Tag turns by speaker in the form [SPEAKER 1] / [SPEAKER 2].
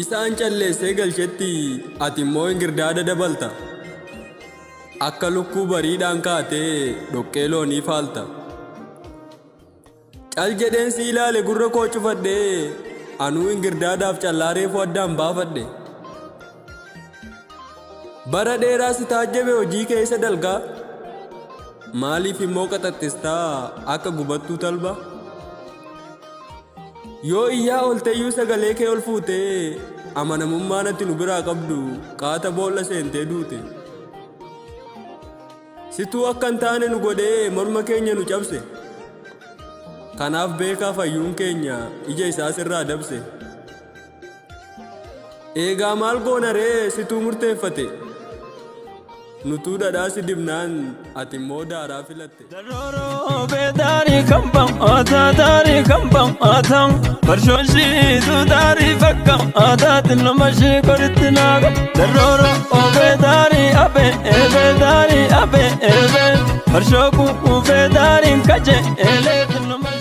[SPEAKER 1] Isaan calleessee galchetti ati immoo ingirdaada dabalta. Akka lukkuu bariidhaan kaatee dhoqqee loonii faalta. Cal jedheen si ilaale gurra koo cufadhee anuu ingirdaadaaf callaa reefuu addaan baafadhe. Bara dheeraa si taajjabe hojii keessa dalgaa. Maaliif immoo qaxaxxistaa akka gubattuu talba? Yoo iyyaa olteeyyuu sagalee kee ol fuutee amanamummaan ati nu biraa qabdu qaata boolla seentee duute. Situu akka hin taane nu godhee morma keenya nu cabse. Kanaaf beekaa fayyuun keenya ija isaa sirraa dabse. Eegaa maal goona ree situu murteeffate. Nutuu dhadhaa si dibnaan ati immoo daaraa filatte.
[SPEAKER 2] Daroroo beedaarii kan bam'aataa daarii kan bam'aataa barshooshii daarii fakka aadaatiin nama ishee koritti naaga. Daroroo beedaarii abee beedaarii abee barshoo kuufee daariin kaje eleetiin nama.